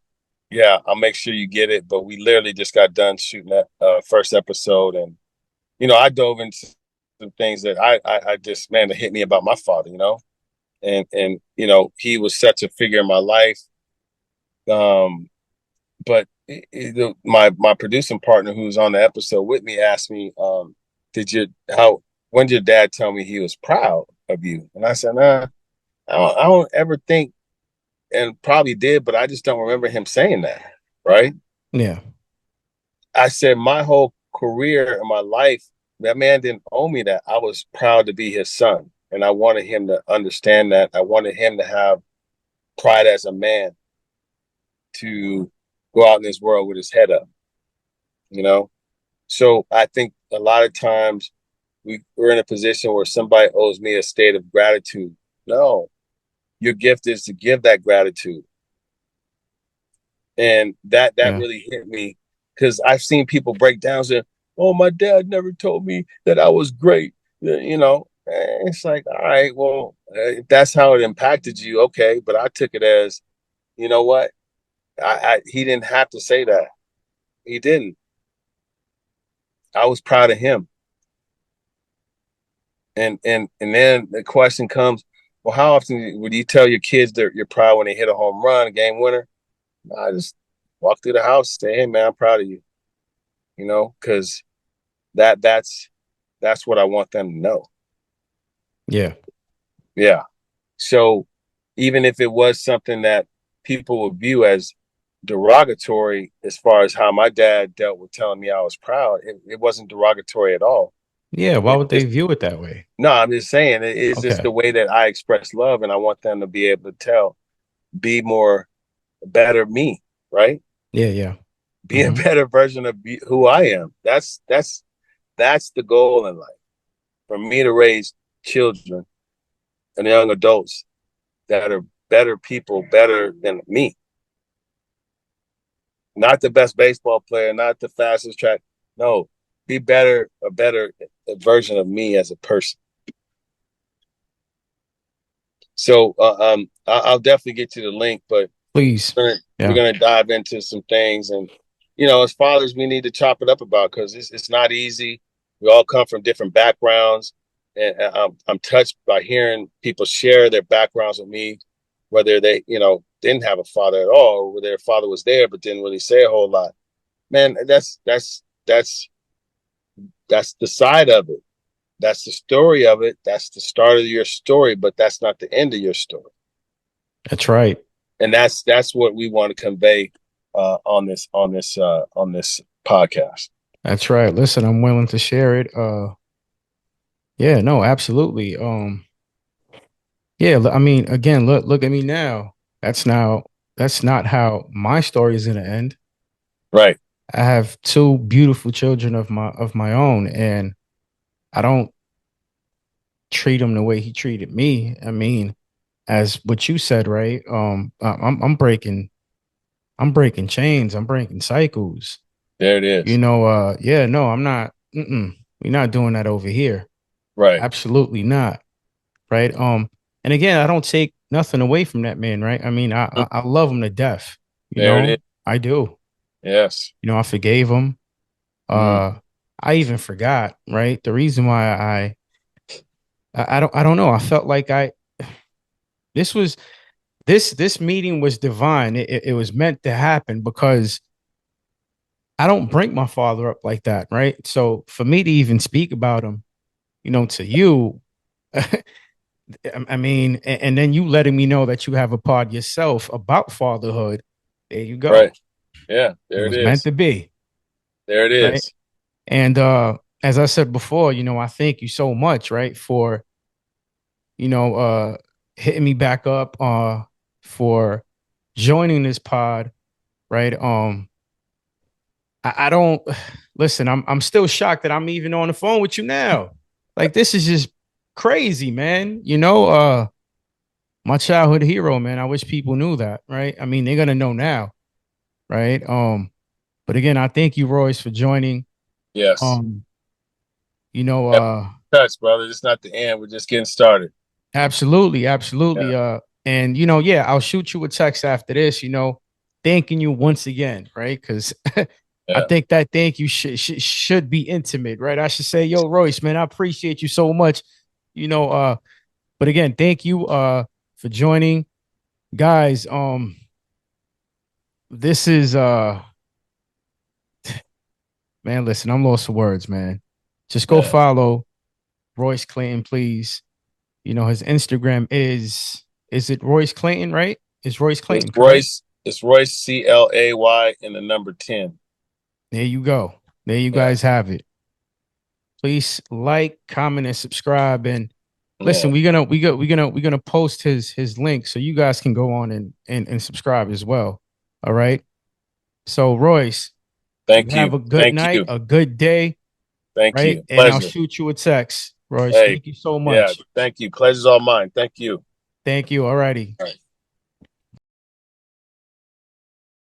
yeah, I'll make sure you get it. But we literally just got done shooting that first episode, and I dove into some things that I just, man, that hit me about my father. and he was such a figure in my life. But my producing partner who's on the episode with me asked me, did you how when did your dad tell me he was proud of you? And I said, nah, I don't ever think, and probably did, but I just don't remember him saying that. Right. Yeah. I said my whole career and my life, that man didn't owe me that. I was proud to be his son. And I wanted him to understand that. I wanted him to have pride as a man to go out in this world with his head up, you know? So I think a lot of times we're in a position where somebody owes me a state of gratitude. No, your gift is to give that gratitude. And that Yeah. really hit me because I've seen people break down saying, "Oh, my dad never told me that I was great." It's like, all right, well, if that's how it impacted you, okay. But I took it as, you know what? He didn't have to say that. He didn't. I was proud of him. And then the question comes, well, how often would you tell your kids that you're proud when they hit a home run, a game winner? I just walk through the house, say, "Hey, man, I'm proud of you." Because that's what I want them to know. Yeah. Yeah. So even if it was something that people would view as derogatory, as far as how my dad dealt with telling me I was proud, it wasn't derogatory at all. Yeah. Why It's would they just, view it that way? no, I'm just saying it's just Okay. the way that I express love, and I want them to be able to be more better me, right? Yeah. Yeah. Be a Hmm. better version of who I am. That's the goal in life, for me to raise children and young adults that are better people, better than me. Not the best baseball player, not the fastest track. No, be better, a better version of me as a person. So I'll definitely get you the link, but Please. we're Yeah. gonna dive into some things, and as fathers, we need to chop it up about, because it's not easy. We all come from different backgrounds, and I'm touched by hearing people share their backgrounds with me, whether they didn't have a father at all, or whether their father was there but didn't really say a whole lot. Man, that's the side of it. That's the story of it. That's the start of your story, but that's not the end of your story. That's right. And that's what we want to convey on this podcast. That's right. Listen, I'm willing to share it. Yeah, no, absolutely. Yeah, I mean, again, look at me now. That's not how my story is gonna end. Right. I have two beautiful children of my own, and I don't treat him the way he treated me. I mean, as what you said, right? I'm breaking chains. I'm breaking cycles. There it is. Yeah, no, I'm not. We're not doing that over here. Right. Absolutely not. Right. And again, I don't take nothing away from that man. Right. I mean, I love him to death. There it is. I do. Yes. I forgave him. Mm. Uh, I even forgot. Right. The reason why I don't know. I felt like this was this meeting was divine. It was meant to happen because I don't bring my father up like that, right? So for me to even speak about him, to you, I mean, and then you letting me know that you have a pod yourself about fatherhood. There you go. Right. Yeah. It There it was meant is. to be, There it right? is. And as I said before, I thank you so much, right, for you know uh hitting me back up, for joining this pod, right? I don't listen. I'm still shocked that I'm even on the phone with you now. Like this is just crazy, man. My childhood hero, man. I wish people knew that, right? I mean, they're gonna know now, right? But again, I thank you, Royce, for joining. Yes. Um, you know, Yep. uh, Touch, brother. It's not the end. We're just getting started. absolutely, absolutely. Yeah. And yeah, I'll shoot you a text after this. Thanking you once again, right? Because I Yeah. think that thank you should be intimate, right? I should say, yo, Royce, man, I appreciate you so much. You know, uh, But again, thank you for joining. Guys, this is man, listen, I'm lost for words, man. Just go Yeah. follow Royce Clayton, please. You know, his Instagram is it Royce Clayton, right? It's Royce It's Clayton, correct? Royce. It's Royce CLAY and the number 10. There you go. There you Yeah. guys have it. Please like, comment, and subscribe. And listen, Yeah. we're gonna post his link so you guys can go on and subscribe as well. All right. So Royce, you Thank have you. a good Thank night, you. a good day, Thank right? you. And I'll Pleasure. shoot you a text, Royce. Hey. Thank you so Yeah. much. Thank you. Pleasure's all mine. Thank you. Thank you. All righty. All right.